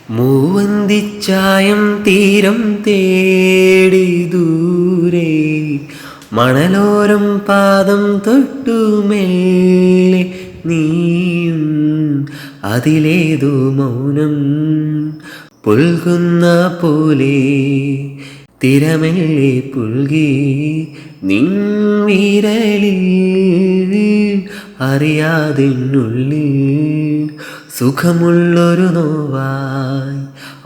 മൂവന്തിച്ചായം തീരം തേടി ദൂരെ മണലോരം പാദം തൊട്ടു മെല്ലെ നീയും അതിലേതോ മൗനം പുൽകുന്ന പോലെ തിരമെല്ലെ പുൽകി നിൻ വിരലിൽ അറിയാതിനുള്ളിൽ സുഖമുള്ളൊരു നോവായി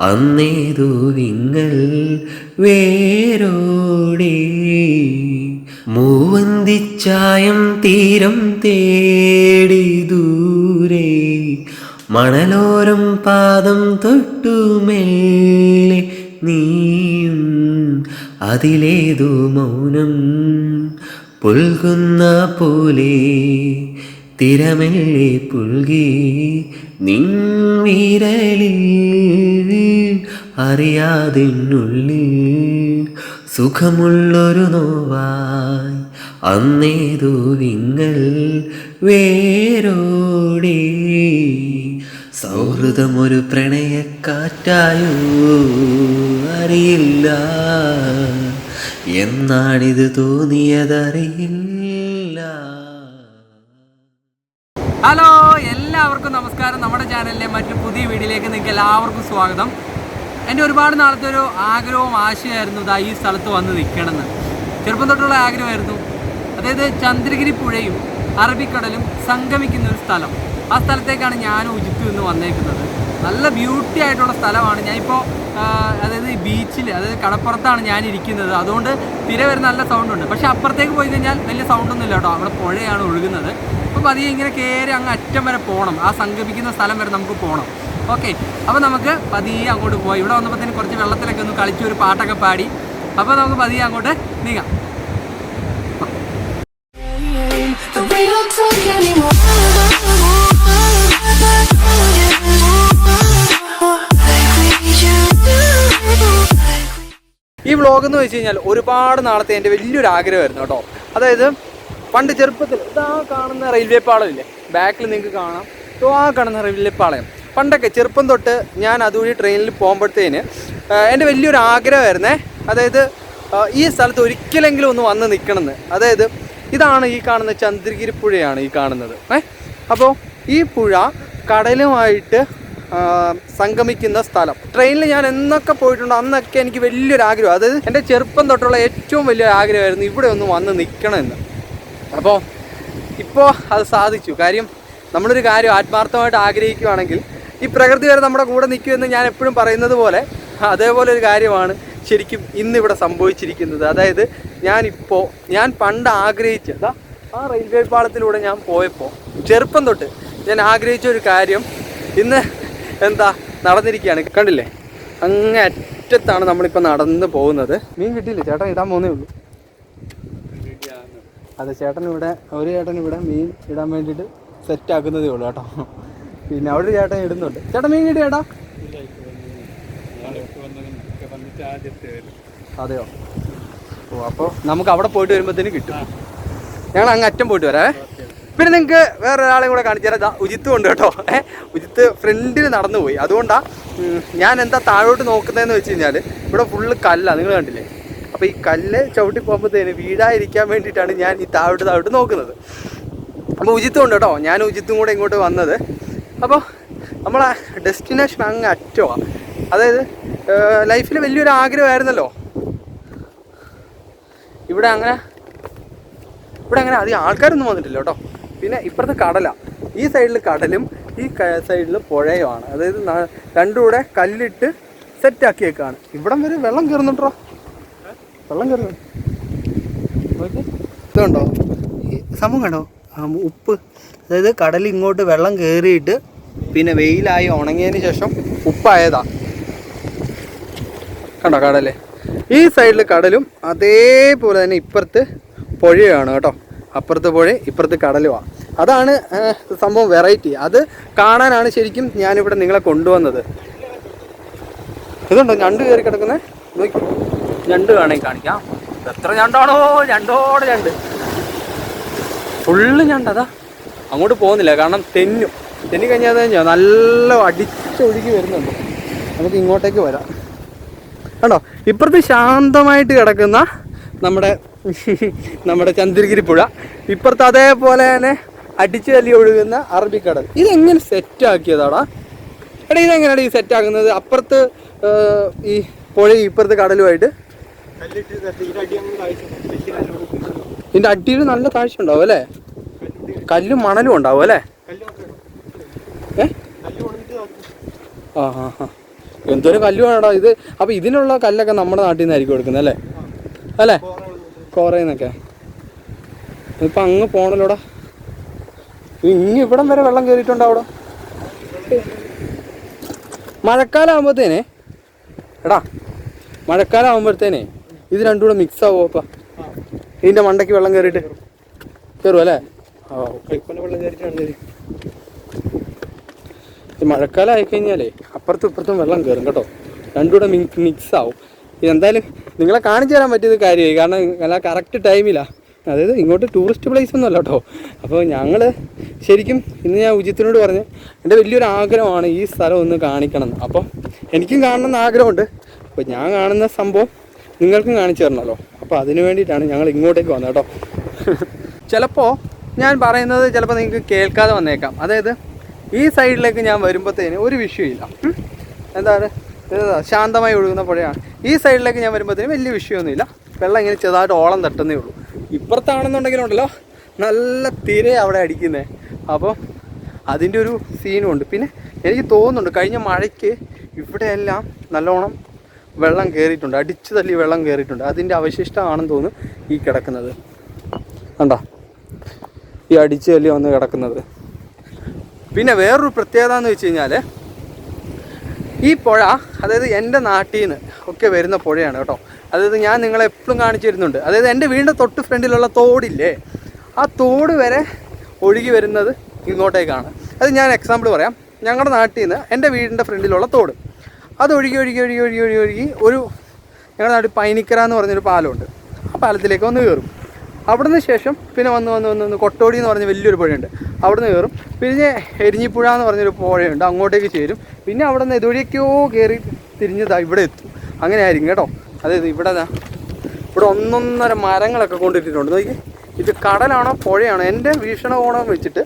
അന്നേതോ വിങ്ങൽ വേരോടെ മൂവന്തിച്ചായം തീരം തേടി ദൂരെ മണലോരം പാദം തൊട്ടു മെല്ലെ നീയും അതിലേതോ മൗനം പുൽകുന്ന പോലെ തിരമെല്ലെ പുൽകി നിൻ വിരലിൽ അറിയാതിനുള്ളിൽ സുഖമുള്ളൊരു നോവായി അന്നേതോ വിങ്ങൽ വേരോടെ സൗഹൃദമൊരു പ്രണയക്കാറ്റായോ അറിയില്ല എന്നാണിത് തോന്നിയതറിയില്ല. ഹലോ, എല്ലാവർക്കും നമസ്കാരം. നമ്മുടെ ചാനലിലെ മറ്റൊരു പുതിയ വീഡിയോയിലേക്ക് നിങ്ങൾക്ക് എല്ലാവർക്കും സ്വാഗതം. എൻ്റെ ഒരുപാട് നാളത്തെ ഒരു ആഗ്രഹവും ആശയമായിരുന്നു ഈ സ്ഥലത്ത് വന്ന് നിൽക്കണമെന്ന്. ചെറുപ്പം തൊട്ടുള്ള ആഗ്രഹമായിരുന്നു. അതായത് ചന്ദ്രഗിരി പുഴയും അറബിക്കടലും സംഗമിക്കുന്ന ഒരു സ്ഥലം. ആ സ്ഥലത്തേക്കാണ് ഞാനും ഉജിത്തും ഇന്ന് വന്നേക്കുന്നത്. നല്ല ബ്യൂട്ടി ആയിട്ടുള്ള സ്ഥലമാണ്. ഞാനിപ്പോൾ അതായത് ബീച്ചിൽ, അതായത് കടപ്പുറത്താണ് ഞാനിരിക്കുന്നത്. അതുകൊണ്ട് തിര വരുന്ന നല്ല സൗണ്ടുണ്ട്. പക്ഷേ അപ്പുറത്തേക്ക് പോയി കഴിഞ്ഞാൽ വലിയ സൗണ്ടൊന്നുമില്ല കേട്ടോ. അവിടെ പുഴയാണ് ഒഴുകുന്നത്. അപ്പോൾ പതിയെ ഇങ്ങനെ കയറി അങ്ങ് അറ്റം വരെ പോകണം. ആ സംഗമിക്കുന്ന സ്ഥലം വരെ നമുക്ക് പോകണം. ഓക്കെ, അപ്പോൾ നമുക്ക് പതിയെ അങ്ങോട്ട് പോയി. ഇവിടെ വന്നപ്പോഴത്തേന് കുറച്ച് വെള്ളത്തിലൊക്കെ ഒന്ന് കളിച്ച് ഒരു പാട്ടൊക്കെ പാടി. അപ്പോൾ നമുക്ക് പതിയെ അങ്ങോട്ട് നീങ്ങാം. ഈ വ്ളോഗ് എന്ന് വെച്ച് കഴിഞ്ഞാൽ ഒരുപാട് നാളത്തെ എൻ്റെ വലിയൊരു ആഗ്രഹമായിരുന്നു കേട്ടോ. അതായത് പണ്ട് ചെറുപ്പത്തിൽ ഇതാ കാണുന്ന റെയിൽവേ പാളമില്ലേ, ബാക്കിൽ നിങ്ങൾക്ക് കാണാം. ആ കാണുന്ന റെയിൽവേ പാളയം പണ്ടൊക്കെ ചെറുപ്പം തൊട്ട് ഞാൻ അതുവഴി ട്രെയിനിൽ പോകുമ്പോഴത്തേന് എൻ്റെ വലിയൊരു ആഗ്രഹമായിരുന്നേ. അതായത് ഈ സ്ഥലത്ത് ഒരിക്കലെങ്കിലും ഒന്ന് വന്ന് നിൽക്കണമെന്ന്. അതായത് ഇതാണ് ഈ കാണുന്ന ചന്ദ്രഗിരി പുഴയാണ് ഈ കാണുന്നത്. അപ്പോൾ ഈ പുഴ കടലുമായിട്ട് സംഗമിക്കുന്ന സ്ഥലം. ട്രെയിനിൽ ഞാൻ എന്നൊക്കെ പോയിട്ടുണ്ടോ അന്നൊക്കെ എനിക്ക് വലിയൊരു ആഗ്രഹം, അതായത് എൻ്റെ ചെറുപ്പം തൊട്ടുള്ള ഏറ്റവും വലിയൊരു ആഗ്രഹമായിരുന്നു ഇവിടെ ഒന്ന് വന്ന് നിൽക്കണമെന്ന്. അപ്പോൾ ഇപ്പോൾ അത് സാധിച്ചു. കാര്യം നമ്മളൊരു കാര്യം ആത്മാർത്ഥമായിട്ട് ആഗ്രഹിക്കുകയാണെങ്കിൽ ഈ പ്രകൃതി വരെ നമ്മുടെ കൂടെ നിൽക്കുമെന്ന് ഞാൻ എപ്പോഴും പറയുന്നത് പോലെ അതേപോലെ ഒരു കാര്യമാണ് ശരിക്കും ഇന്നിവിടെ സംഭവിച്ചിരിക്കുന്നത്. അതായത് ഞാൻ പണ്ട് ആഗ്രഹിച്ചത് ആ റെയിൽവേ പാളത്തിലൂടെ ഞാൻ പോയപ്പോൾ ചെറുപ്പം തൊട്ട് ഞാൻ ആഗ്രഹിച്ച ഒരു കാര്യം ഇന്ന് നടന്നിരിക്കുകയാണ്. കണ്ടില്ലേ, അങ്ങേ അറ്റത്താണ് നമ്മളിപ്പോൾ നടന്ന് പോകുന്നത്. മീൻ കിട്ടിയില്ലേ ചേട്ടൻ? ഇടാൻ പോകുന്നേ ഉള്ളൂ. അതെ, ഒരു ചേട്ടൻ ഇവിടെ മീൻ ഇടാൻ വേണ്ടിയിട്ട് സെറ്റ് ആക്കുന്നതേ ഉള്ളൂ കേട്ടോ. പിന്നെ അവിടെ ഒരു ചേട്ടൻ ഇടുന്നുണ്ട്. ചേട്ടൻ മീൻ കിട്ടി ചേട്ടാ? അതെയോ? ഓ, അപ്പോൾ നമുക്ക് അവിടെ പോയിട്ട് വരുമ്പോഴത്തേന് കിട്ടും. ഞങ്ങൾ അങ്ങ് അറ്റം പോയിട്ട് വരാവേ. പിന്നെ നിങ്ങൾക്ക് വേറെ ഒരാളെ കൂടെ കാണിച്ചു തരാം. ഉജിത്തും ഉണ്ട് കേട്ടോ. ഉജിത്ത് ഫ്രണ്ടിൽ നടന്നു പോയി. അതുകൊണ്ടാണ് ഞാൻ താഴോട്ട് നോക്കുന്നതെന്ന് വെച്ച് കഴിഞ്ഞാൽ ഇവിടെ ഫുള്ള് കല്ലാണ്, നിങ്ങൾ കണ്ടില്ലേ. അപ്പോൾ ഈ കല്ല് ചവിട്ടി പോകുമ്പോഴത്തേന് വീഴാതിരിക്കാൻ വേണ്ടിയിട്ടാണ് ഞാൻ ഈ താഴോട്ട് നോക്കുന്നത്. അപ്പോൾ ഉജിത്തും ഉണ്ട് കേട്ടോ. ഞാൻ ഉജിത്തും കൂടെ ഇങ്ങോട്ട് വന്നത്. അപ്പോൾ നമ്മളെ ഡെസ്റ്റിനേഷൻ അങ്ങ് അറ്റമാണ്. അതായത് ലൈഫിൽ വലിയൊരു ആഗ്രഹമായിരുന്നല്ലോ. ഇവിടെ അങ്ങനെ അധികം ആൾക്കാരൊന്നും വന്നിട്ടില്ല കേട്ടോ. പിന്നെ ഇപ്പുറത്ത് കടലാണ്. ഈ സൈഡിൽ കടലും ഈ സൈഡിൽ പുഴയുമാണ്. അതായത് രണ്ടും കൂടെ കല്ലിട്ട് സെറ്റാക്കിയേക്കാണ്. ഇവിടം വരെ വെള്ളം കയറുന്നുണ്ടോ? വെള്ളം കയറുന്നു. ഇതുണ്ടോ ഈ സംഭവം? കണ്ടോ ഉപ്പ്? അതായത് കടൽ ഇങ്ങോട്ട് വെള്ളം കയറിയിട്ട് പിന്നെ വെയിലായി ഉണങ്ങിയതിന് ശേഷം ഉപ്പായതാ. കണ്ടോ കടല്? ഈ സൈഡിൽ കടലും അതേപോലെ തന്നെ ഇപ്പുറത്ത് പുഴയാണ് കേട്ടോ. അപ്പുറത്ത് പുഴ, ഇപ്പുറത്ത് കടലുമാണ്. അതാണ് സംഭവം, വെറൈറ്റി. അത് കാണാനാണ് ശരിക്കും ഞാനിവിടെ നിങ്ങളെ കൊണ്ടുവന്നത്. ഇതുണ്ടോ ഞണ്ട് കയറി കിടക്കുന്നത്? നോക്കി, ഞണ്ട് വേണമെങ്കിൽ കാണിക്കാം. എത്ര ഞണ്ടാണോ? ഞണ്ട് ഫുള്ള് ഞണ്ട്. അതാ അങ്ങോട്ട് പോകുന്നില്ല, കാരണം തെന്നി കഴിഞ്ഞാൽ നല്ല അടിച്ചൊഴുകി വരുന്നുണ്ട്. നമുക്ക് ഇങ്ങോട്ടേക്ക് വരാം. കണ്ടോ, ഇപ്പുറത്ത് ശാന്തമായിട്ട് കിടക്കുന്ന നമ്മുടെ ചന്ദ്രഗിരി പുഴ, ഇപ്പുറത്ത് അതേപോലെ തന്നെ അടിച്ചു തല്ലി ഒഴുകുന്ന അറബിക്കടൽ. ഇതെങ്ങനെ സെറ്റാക്കിയതാടാ? എടാ ഇതെങ്ങനെയാണ് ഈ സെറ്റാക്കുന്നത്? അപ്പുറത്ത് ഈ പുഴയും ഇപ്പുറത്ത് കടലുമായിട്ട് ഇതിൻ്റെ അടിയിൽ നല്ല താഴ്ച ഉണ്ടാവും അല്ലേ? കല്ലും മണലും ഉണ്ടാവും അല്ലേ? ആ ഹാ ഹാ, എന്തോരം കല്ല് വേണടാ ഇത്. അപ്പം ഇതിനുള്ള കല്ലൊക്കെ നമ്മുടെ നാട്ടിൽ നിന്നായിരിക്കും എടുക്കുന്നത് അല്ലേ? അല്ലേ, കോറയിന്നൊക്കെ. ഇപ്പം അങ്ങ് പോണല്ലോടാ. ഇനി ഇവിടം വരെ വെള്ളം കയറിയിട്ടുണ്ടോ അവിടെ? മഴക്കാലം ആകുമ്പോഴത്തേനെ എടാ, മഴക്കാലം ആകുമ്പോഴത്തേനെ ഇത് രണ്ടും കൂടെ മിക്സ് ആവുമോ? അപ്പം ഇതിൻ്റെ മണ്ടയ്ക്ക് വെള്ളം കയറിയിട്ട് കയറും അല്ലേ? ആ ഓക്കെ. വെള്ളം കയറിയിട്ടാണ്. മഴക്കാലം ആയിക്കഴിഞ്ഞാലേ അപ്പുറത്തും ഇപ്പുറത്തും വെള്ളം കയറും കേട്ടോ. രണ്ടും കൂടെ മിക്സ് ആവും. ഇതെന്തായാലും നിങ്ങളെ കാണിച്ചു തരാൻ പറ്റിയത് കാര്യമായി. കാരണം അല്ല, കറക്റ്റ് ടൈമിലാണ്. അതായത് ഇങ്ങോട്ട് ടൂറിസ്റ്റ് പ്ലേസ് ഒന്നും അല്ല കേട്ടോ. അപ്പോൾ ഞങ്ങൾ ശരിക്കും ഇന്ന് ഞാൻ ഉജിത്തിനോട് പറഞ്ഞ് എൻ്റെ വലിയൊരു ആഗ്രഹമാണ് ഈ സ്ഥലം ഒന്ന് കാണിക്കണം. അപ്പോൾ എനിക്കും കാണണമെന്ന് ആഗ്രഹമുണ്ട്. അപ്പോൾ ഞാൻ കാണുന്ന സംഭവം നിങ്ങൾക്കും കാണിച്ചു തരണമല്ലോ. അപ്പോൾ അതിന് വേണ്ടിയിട്ടാണ് ഞങ്ങൾ ഇങ്ങോട്ടേക്ക് വന്നത് കേട്ടോ. ചിലപ്പോൾ ഞാൻ പറയുന്നത് ചിലപ്പോൾ നിങ്ങൾക്ക് കേൾക്കാതെ വന്നേക്കാം. അതായത് ഈ സൈഡിലേക്ക് ഞാൻ വരുമ്പോഴത്തേന് ഒരു വിഷയമില്ല. എന്താണ്, ശാന്തമായി ഒഴുകുന്ന പുഴയാണ്. ഈ സൈഡിലേക്ക് ഞാൻ വരുമ്പോഴത്തേന് വലിയ വിഷയമൊന്നുമില്ല. വെള്ളം ഇങ്ങനെ ചെറുതായിട്ട് ഓളം തട്ടുന്നേ ഉള്ളൂ. ഇപ്പുറത്താണെന്നുണ്ടെങ്കിലുണ്ടല്ലോ നല്ല തിര അവിടെ അടിക്കുന്നത്. അപ്പോൾ അതിൻ്റെ ഒരു സീനും ഉണ്ട്. പിന്നെ എനിക്ക് തോന്നുന്നുണ്ട് കഴിഞ്ഞ മഴയ്ക്ക് ഇവിടെയെല്ലാം നല്ലോണം വെള്ളം കയറിയിട്ടുണ്ട്, അടിച്ചു തല്ലി വെള്ളം കയറിയിട്ടുണ്ട്. അതിൻ്റെ അവശിഷ്ടമാണെന്ന് തോന്നുന്നു ഈ കിടക്കുന്നത്. കണ്ടോ, ഈ അടിച്ചു തല്ലി വന്ന് കിടക്കുന്നത്. പിന്നെ വേറൊരു പ്രത്യേകത എന്ന് വെച്ച് കഴിഞ്ഞാൽ ഈ പുഴ, അതായത് എൻ്റെ നാട്ടിൽ നിന്ന് ഒക്കെ വരുന്ന പുഴയാണ് കേട്ടോ. അതായത് ഞാൻ നിങ്ങളെ എപ്പോഴും കാണിച്ചു തരുന്നുണ്ട്. അതായത് എൻ്റെ വീടിൻ്റെ തൊട്ട് ഫ്രണ്ടിലുള്ള തോടില്ലേ, ആ തോട് വരെ ഒഴുകി വരുന്നത് ഇങ്ങോട്ടേക്കാണ്. അത് ഞാൻ എക്സാമ്പിൾ പറയാം. ഞങ്ങളുടെ നാട്ടിൽ നിന്ന് എൻ്റെ വീടിൻ്റെ ഫ്രണ്ടിലുള്ള തോട് അത് ഒഴുകി ഒഴുകി ഒഴുകി ഒഴുകി ഒഴുകി ഒഴുകി ഒരു ഞങ്ങളുടെ നാട്ടിൽ പൈനിക്കര എന്ന് പറഞ്ഞൊരു പാലമുണ്ട്. ആ പാലത്തിലേക്ക് വന്ന് കയറും. അവിടുന്ന് ശേഷം പിന്നെ വന്ന് കൊട്ടോടി എന്ന് പറഞ്ഞ വലിയൊരു പുഴയുണ്ട്, അവിടുന്ന് കയറും. പിന്നെ എരിഞ്ഞിപ്പുഴ എന്ന് പറഞ്ഞൊരു പുഴയുണ്ട്, അങ്ങോട്ടേക്ക് ചേരും. പിന്നെ അവിടെ നിന്ന് ഇതുവഴിയൊക്കെയോ കയറി തിരിഞ്ഞതാ ഇവിടെ എത്തും. അങ്ങനെ ആയിരിക്കും കേട്ടോ. അതായത് ഇവിടെ ഒന്നൊന്നര മരങ്ങളൊക്കെ കൊണ്ടിട്ടിട്ടുണ്ട്. നോക്കി, ഇത് കടലാണോ പുഴയാണോ? എൻ്റെ വീക്ഷണകോണം വെച്ചിട്ട്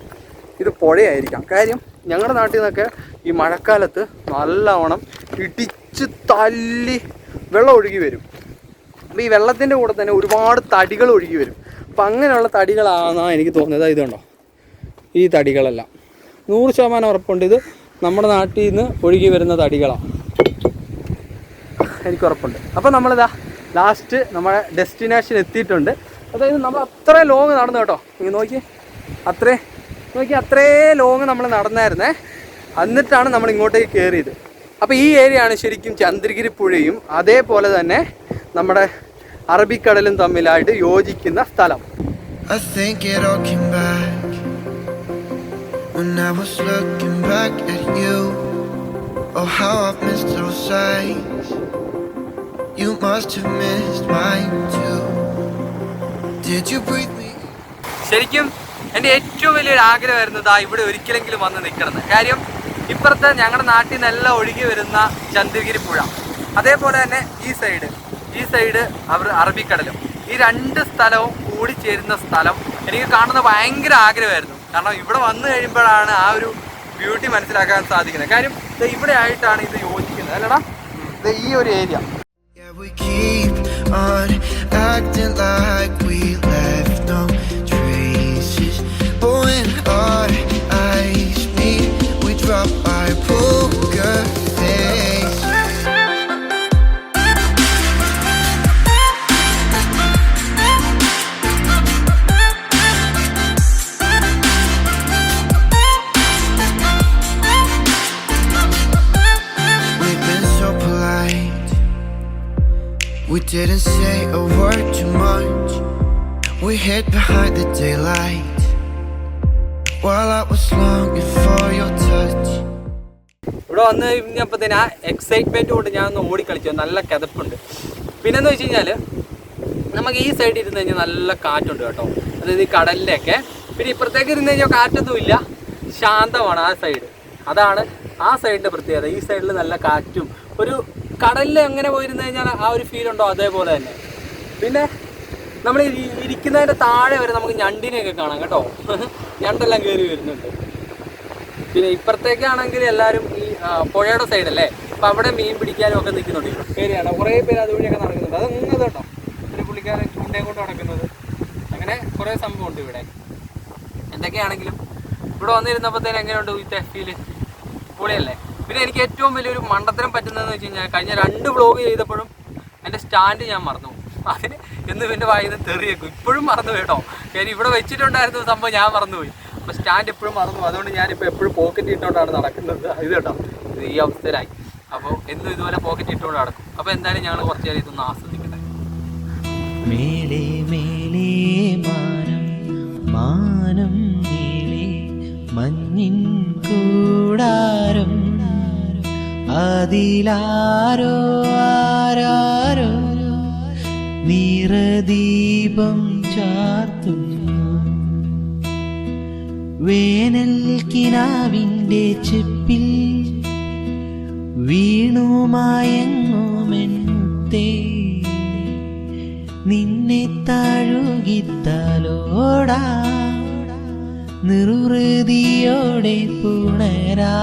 ഇത് പുഴയായിരിക്കാം. കാര്യം ഞങ്ങളുടെ നാട്ടിൽ നിന്നൊക്കെ ഈ മഴക്കാലത്ത് നല്ലവണ്ണം ഇടിച്ച് തല്ലി വെള്ളം ഒഴുകി വരും. അപ്പോൾ ഈ വെള്ളത്തിൻ്റെ കൂടെ തന്നെ ഒരുപാട് തടികൾ ഒഴുകി വരും. അപ്പം അങ്ങനെയുള്ള തടികളാണെന്നാണ് എനിക്ക് തോന്നുന്നത്. ഇതുണ്ടോ, ഈ തടികളെല്ലാം 100% ഉറപ്പുണ്ട് ഇത് നമ്മുടെ നാട്ടിൽ നിന്ന് ഒഴുകി വരുന്ന തടികളാണ്, എനിക്ക് ഉറപ്പുണ്ട്. അപ്പോൾ നമ്മളിതാ ലാസ്റ്റ് നമ്മുടെ ഡെസ്റ്റിനേഷൻ എത്തിയിട്ടുണ്ട്. അതായത് നമ്മൾ അത്ര ലോങ് നടന്നു കേട്ടോ. നിങ്ങൾ നോക്കി, അത്രേ ലോങ് നമ്മൾ നടന്നായിരുന്നേ. എന്നിട്ടാണ് നമ്മൾ ഇങ്ങോട്ടേക്ക് കയറിയത്. അപ്പോൾ ഈ ഏരിയയാണ് ശരിക്കും ചന്ദ്രഗിരി പുഴയും അതേപോലെ തന്നെ നമ്മുടെ അറബിക്കടലും തമ്മിലായിട്ട് യോജിക്കുന്ന സ്ഥലം. I think it all came back when I was looking back at you. Oh, how I've missed those sights. You must have missed mine too. Did you breathe me? ശരിക്കും എൻ്റെ ഏറ്റവും വലിയൊരു ആഗ്രഹമായിരുന്നു ഇവിടെ ഒരിക്കലെങ്കിലും വന്ന് നിൽക്കണം. കാര്യം ഇപ്പുറത്തെ ഞങ്ങളുടെ നാട്ടിൽ നിന്നെല്ലാം ഒഴുകി വരുന്ന ചന്ദ്രഗിരി പുഴ, അതേപോലെ തന്നെ ഈ സൈഡ് അറബിക്കടലും, ഈ രണ്ട് സ്ഥലവും കൂടിച്ചേരുന്ന സ്ഥലം എനിക്ക് കാണുന്ന ഭയങ്കര ആഗ്രഹമായിരുന്നു. കാരണം ഇവിടെ വന്നു കഴിയുമ്പോഴാണ് ആ ഒരു ബ്യൂട്ടി മനസ്സിലാക്കാൻ സാധിക്കുന്നത്. കാര്യം ഇവിടെ ആയിട്ടാണ് ഇത് യോജിക്കുന്നത് അല്ലടാ, ഈ ഒരു area. Yeah, we keep on acting like we left no traces, but when our eyes meet, we drop our poker face. We've been so polite, we didn't say a word too much. We hid behind the daylight while I was longing for your touch. ഇവിടെ വന്ന് കഴിഞ്ഞപ്പോഴത്തേന് ആ excitement കൊണ്ട് ഞാൻ ഒന്ന് ഓടിക്കളിച്ചു. നല്ല കിതപ്പുണ്ട്. പിന്നെന്ന് വെച്ച് കഴിഞ്ഞാൽ നമുക്ക് ഈ സൈഡിൽ ഇരുന്ന് കഴിഞ്ഞാൽ നല്ല കാറ്റുണ്ട് കേട്ടോ. അതായത് ഈ കടലിലൊക്കെ. പിന്നെ ഇപ്പുറത്തേക്ക് ഇരുന്ന് കഴിഞ്ഞാൽ കാറ്റൊന്നുമില്ല, ശാന്തമാണ് ആ സൈഡ്. അതാണ് ആ സൈഡിൻ്റെ പ്രത്യേകത. ഈ സൈഡിൽ നല്ല കാറ്റും ഒരു കടലിൽ എങ്ങനെ പോയിരുന്നു കഴിഞ്ഞാൽ ആ ഒരു ഫീൽ ഉണ്ടോ അതേപോലെ തന്നെ. പിന്നെ നമ്മൾ ഇരിക്കുന്നതിൻ്റെ താഴെ വരെ നമുക്ക് ഞണ്ടിനെയൊക്കെ കാണാം കേട്ടോ. ഞണ്ടെല്ലാം കയറി വരുന്നുണ്ട്. പിന്നെ ഇപ്പുറത്തേക്കാണെങ്കിൽ എല്ലാവരും ഈ പുഴയുടെ സൈഡല്ലേ, അപ്പം അവിടെ മീൻ പിടിക്കാനും ഒക്കെ നിൽക്കുന്നുണ്ട്. ഏരിയാണ് കുറേ പേര് അതുവഴിയൊക്കെ നടക്കുന്നുണ്ട്. അത് ഇന്നത് കേട്ടോ, ഒരു പുള്ളിക്കാരൻ ചൂണ്ടയും കൊണ്ട് നടക്കുന്നത്. അങ്ങനെ കുറേ സംഭവമുണ്ട് ഇവിടെ. എന്തൊക്കെയാണെങ്കിലും ഇവിടെ വന്നിരുന്നപ്പോഴത്തേനും എങ്ങനെയുണ്ട് വിത്ത് ഫീല്? പൊളിയല്ലേ. പിന്നെ എനിക്ക് ഏറ്റവും വലിയൊരു മണ്ടത്തരം പറ്റുന്നതെന്ന് വെച്ച് കഴിഞ്ഞാൽ കഴിഞ്ഞ 2 വ്ളോഗ് ചെയ്തപ്പോഴും എൻ്റെ സ്റ്റാൻഡ് ഞാൻ മറന്നു. അതിന് എന്ന് പിന്നെ വായിന്ന് തെറിയേക്കും. ഇപ്പോഴും മറന്നു കേട്ടോ. ഞാൻ ഇവിടെ വെച്ചിട്ടുണ്ടായിരുന്ന സംഭവം ഞാൻ മറന്നുപോയി. അപ്പോൾ സ്റ്റാൻഡ് എപ്പോഴും മറന്നു. അതുകൊണ്ട് ഞാനിപ്പോൾ എപ്പോഴും പോക്കറ്റ് ഇട്ടുകൊണ്ടാണ് നടക്കുന്നത്. ഇത് കേട്ടോ, ഇത് ഈ അവസ്ഥയിലായി. അപ്പോൾ എന്നും ഇതുപോലെ പോക്കറ്റ് ഇട്ടുകൊണ്ട് നടക്കും. അപ്പോൾ എന്തായാലും ഞങ്ങൾ കുറച്ച് നേരം ഇതൊന്ന് ആസ്വദിക്കട്ടെ. മേലെ മേലെ മാനം മാനം മേലെ മഞ്ഞിൻ കൂടാരം അതിലാരോ ആരാരോ നിറദീപം ചാർത്തുന്നു. വേനൽ കിനാവിൻ്റെ ചെപ്പിൽ വീണുമായങ്ങുമെന്നേ നിന്നെ തഴുകിത്തലോടാ നിർവൃതിയോടെ പുണരാ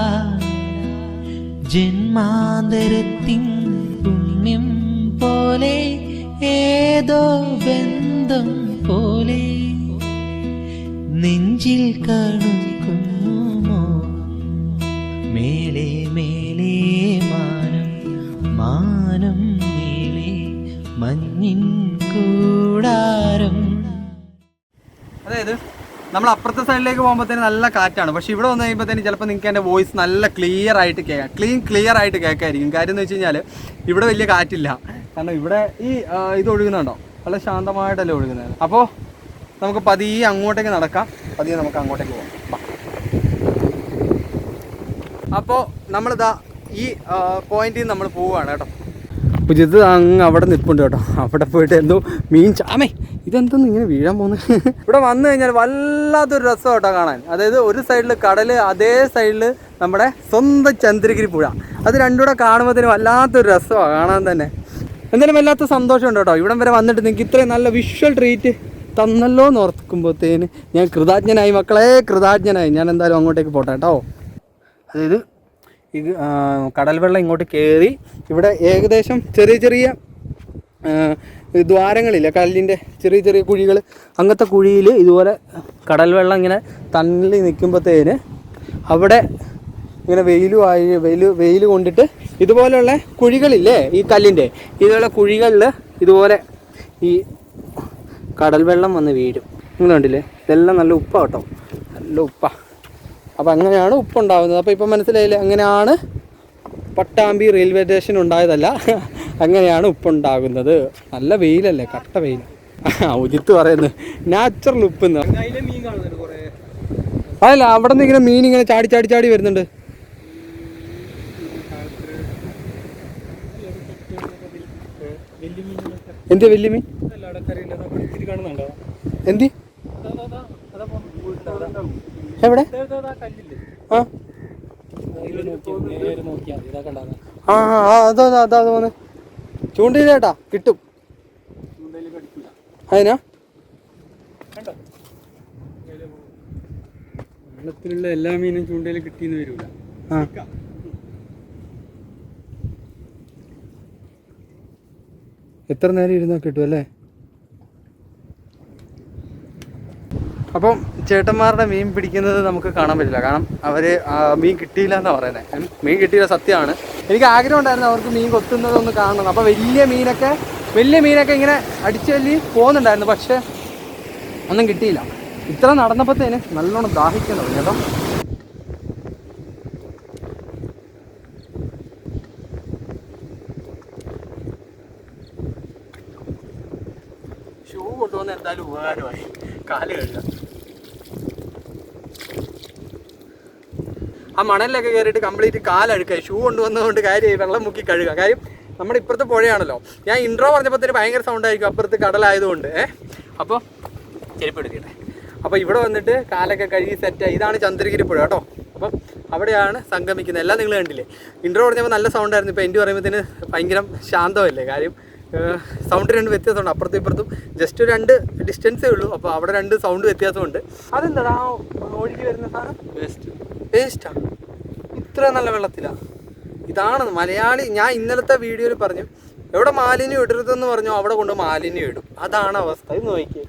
ജന്മാന്തരത്തിൻ പുണ്യം പോലെ ഏതോ ബന്ധം പോലെ നെഞ്ചിൽ കണുക്കുന്നുമോ. മേലെ മേലെ മാനം മാനം മേലെ മഞ്ഞിൻ കൂടാരം. അതായത് നമ്മൾ അപ്പുറത്തെ സൈഡിലേക്ക് പോകുമ്പോഴത്തേന് നല്ല കാറ്റാണ്. പക്ഷേ ഇവിടെ വന്നു കഴിയുമ്പോഴത്തേന് ചിലപ്പോൾ നിങ്ങൾക്ക് എൻ്റെ വോയിസ് നല്ല ക്ലിയർ ആയിട്ട് കേൾക്കാമായിരിക്കും. കാര്യം എന്ന് വെച്ച് കഴിഞ്ഞാൽ ഇവിടെ വലിയ കാറ്റില്ല. കാരണം ഇവിടെ ഈ ഇത് ഒഴുകുന്നുണ്ടോ, നല്ല ശാന്തമായിട്ടല്ലേ ഒഴുകുന്നത്. അപ്പോൾ നമുക്ക് പതിയെ അങ്ങോട്ടേക്ക് നടക്കാം. പതിയെ നമുക്ക് അങ്ങോട്ടേക്ക് പോകാം. അപ്പോൾ നമ്മളിതാ ഈ പോയിന്റിൽ നമ്മൾ പോവുകയാണ് കേട്ടോ. ഇത് അങ്ങ് അവിടെ നിൽപ്പുണ്ട് കേട്ടോ. അവിടെ പോയിട്ട് എന്തോ മീൻ ചാമേ ഇതെന്തൊന്നും ഇങ്ങനെ വീഴാൻ പോകുന്നത്. ഇവിടെ വന്നു കഴിഞ്ഞാൽ വല്ലാത്തൊരു രസം കേട്ടോ കാണാൻ. അതായത് ഒരു സൈഡിൽ കടൽ, അതേ സൈഡിൽ നമ്മുടെ സ്വന്തം ചന്ദ്രഗിരി പുഴ. അത് രണ്ടും കൂടെ കാണുമ്പോഴത്തേനും വല്ലാത്തൊരു രസമാണ് കാണാൻ തന്നെ. എന്തായാലും വല്ലാത്ത സന്തോഷമുണ്ട് കേട്ടോ. ഇവിടം വരെ വന്നിട്ട് നിങ്ങൾക്ക് ഇത്രയും നല്ല വിഷ്വൽ ട്രീറ്റ് തന്നല്ലോ എന്ന് ഓർക്കുമ്പോഴത്തേന് ഞാൻ കൃതജ്ഞനായി മക്കളെ, കൃതജ്ഞനായി. ഞാൻ എന്തായാലും അങ്ങോട്ടേക്ക് പോട്ടെ കേട്ടോ. അതായത് ഇത് കടൽ വെള്ളം ഇങ്ങോട്ട് കയറി ഇവിടെ ഏകദേശം ചെറിയ ചെറിയ ദ്വാരങ്ങളില്ല, കല്ലിൻ്റെ ചെറിയ ചെറിയ കുഴികൾ. അങ്ങനത്തെ കുഴിയിൽ ഇതുപോലെ കടൽ വെള്ളം ഇങ്ങനെ തള്ളി നിൽക്കുമ്പോഴത്തേന് അവിടെ ഇങ്ങനെ വെയിൽ കൊണ്ടിട്ട് ഇതുപോലെയുള്ള കുഴികളില്ലേ ഈ കല്ലിൻ്റെ, ഇതുപോലെ കുഴികളിൽ ഇതുപോലെ ഈ കടൽ വെള്ളം വന്ന് വീഴും. നിങ്ങൾ കണ്ടില്ലേ, ഇതെല്ലാം നല്ല ഉപ്പാണ് കേട്ടോ, നല്ല ഉപ്പാണ്. അപ്പോൾ അങ്ങനെയാണ് ഉപ്പുണ്ടാകുന്നത്. അപ്പോൾ ഇപ്പം മനസ്സിലായില്ലേ, അങ്ങനെയാണ് പട്ടാമ്പി റെയിൽവേ സ്റ്റേഷൻ ഉണ്ടായതല്ല, അങ്ങനെയാണ് ഉപ്പുണ്ടാകുന്നത്. നല്ല വെയിലല്ലേ, കട്ട വെയിൽ. ഉജിത്ത് പറയുന്നത് നാച്ചുറൽ ഉപ്പ് എന്ന്. അതല്ല, അവിടെ നിന്ന് ഇങ്ങനെ മീൻ ഇങ്ങനെ ചാടി ചാടി ചാടി വരുന്നുണ്ട്. എന്ത് വലിയ മീൻ? എന്തി എവിടെ? അതാ പോന്ന് ചൂണ്ടയിലേട്ടാ കിട്ടും. അതിനാ വെള്ളത്തിലുള്ള എല്ലാ മീനും ചൂണ്ടയിൽ കിട്ടിയെന്ന് വരൂല. എത്ര നേരം ഇരുന്നാൽ കിട്ടും അല്ലേ? അപ്പം ചേട്ടന്മാരുടെ മീൻ പിടിക്കുന്നത് നമുക്ക് കാണാൻ പറ്റില്ല. കാരണം അവർ മീൻ കിട്ടിയില്ല എന്നാണ് പറയുന്നത്. മീൻ കിട്ടിയില്ല, സത്യമാണ്. എനിക്ക് ആഗ്രഹം ഉണ്ടായിരുന്നു അവർക്ക് മീൻ കൊത്തുന്നതൊന്ന് കാണണം. അപ്പോൾ വലിയ മീനൊക്കെ ഇങ്ങനെ അടിച്ചു തല്ലി പോകുന്നുണ്ടായിരുന്നു. പക്ഷേ ഒന്നും കിട്ടിയില്ല. ഇത്ര നടന്നപ്പോഴത്തേന് നല്ലോണം ദാഹിക്കുന്നു കേട്ടോ. ഷൂ കൊണ്ടുവന്ന് എന്തായാലും ഉപകാരമായി, കാല് കഴുകാം. ആ മണലിലൊക്കെ കയറിയിട്ട് കംപ്ലീറ്റ് കാലഴുക്കായി. ഷൂ കൊണ്ടുവന്നതുകൊണ്ട് കാര്യം വെള്ളം മുക്കി കഴുകുക. കാര്യം നമ്മുടെ ഇപ്പുറത്തെ പുഴയാണല്ലോ. ഞാൻ ഇൻട്രോ പറഞ്ഞപ്പോഴത്തേന് ഭയങ്കര സൗണ്ടായിരിക്കും അപ്പുറത്ത് കടലായതുകൊണ്ട്. അപ്പോൾ ചെരുപ്പ് എടുക്കട്ടെ. അപ്പോൾ ഇവിടെ വന്നിട്ട് കാലൊക്കെ കഴുകി സെറ്റായി. ഇതാണ് ചന്ദ്രഗിരി പുഴ കേട്ടോ. അപ്പം അവിടെയാണ് സംഗമിക്കുന്നത്. എല്ലാം നിങ്ങൾ കണ്ടില്ലേ. ഇൻട്രോ പറഞ്ഞപ്പോൾ നല്ല സൗണ്ട് ആയിരുന്നു, ഇപ്പോൾ എൻ്റെ പറയുമ്പോഴത്തേന് ഭയങ്കര ശാന്തമല്ലേ. കാര്യം സൗണ്ട് രണ്ട് വ്യത്യാസമുണ്ട്, അപ്പുറത്തും ഇപ്പുറത്തും ജസ്റ്റ് 2 ഡിസ്റ്റൻസേ ഉള്ളൂ. അപ്പോൾ അവിടെ 2 സൗണ്ട് വ്യത്യാസമുണ്ട്. അതെന്താ ആ ഒഴുകി വരുന്ന സാധനം? വേസ്റ്റാണ്. ഇത്ര നല്ല വെള്ളത്തിലാണ്. ഇതാണ് മലയാളി. ഞാൻ ഇന്നലത്തെ വീഡിയോയിൽ പറഞ്ഞു, എവിടെ മാലിന്യം ഇടരുതെന്ന് പറഞ്ഞു അവിടെ കൊണ്ട് മാലിന്യം ഇടും. അതാണ് അവസ്ഥ. ഇത് നോക്കിയേ,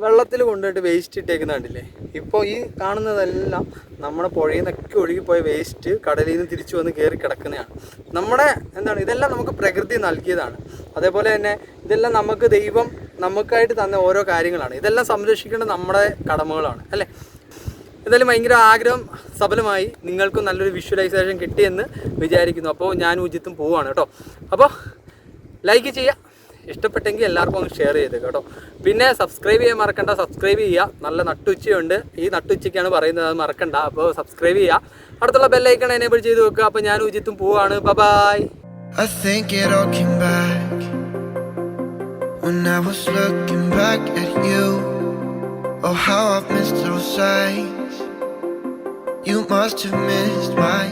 വെള്ളത്തിൽ കൊണ്ടുപോയിട്ട് വേസ്റ്റ് ഇട്ടേക്കുന്ന കണ്ടില്ലേ. ഇപ്പോൾ ഈ കാണുന്നതെല്ലാം നമ്മുടെ പുഴയിൽ നിന്നൊക്കെ ഒഴുകിപ്പോയ വേസ്റ്റ് കടലിൽ നിന്ന് തിരിച്ചു വന്ന് കയറി കിടക്കുന്നതാണ്. നമ്മുടെ ഇതെല്ലാം നമുക്ക് പ്രകൃതി നൽകിയതാണ്. അതേപോലെ തന്നെ ഇതെല്ലാം നമുക്ക് ദൈവം നമുക്കായിട്ട് തന്ന ഓരോ കാര്യങ്ങളാണ്. ഇതെല്ലാം സംരക്ഷിക്കേണ്ടത് നമ്മുടെ കടമകളാണ് അല്ലേ. എന്തായാലും ഭയങ്കര ആഗ്രഹം സഫലമായി. നിങ്ങൾക്കും നല്ലൊരു വിഷ്വലൈസേഷൻ കിട്ടിയെന്ന് വിചാരിക്കുന്നു. അപ്പോൾ ഞാൻ ഉജിത്തും പോവുകയാണ് കേട്ടോ. അപ്പോൾ ലൈക്ക് ചെയ്യുക, ഇഷ്ടപ്പെട്ടെങ്കിൽ എല്ലാവർക്കും ഒന്ന് ഷെയർ ചെയ്ത് കേട്ടോ. പിന്നെ സബ്സ്ക്രൈബ് ചെയ്യാൻ മറക്കണ്ട, സബ്സ്ക്രൈബ് ചെയ്യുക. നല്ല നട്ടുച്ചയുണ്ട്, ഈ നട്ടുച്ചയ്ക്കാണ് പറയുന്നത്, അത് മറക്കണ്ട. അപ്പോൾ സബ്സ്ക്രൈബ് ചെയ്യുക, അടുത്തുള്ള ബെല്ലൈക്കൺ എനേബിൾ ചെയ്ത് വെക്കുക. അപ്പോൾ ഞാൻ ഉജിത്തും പോവാണ്. By. I think it all came back when I was looking back at you. Oh, how I've missed those sights. You must have missed my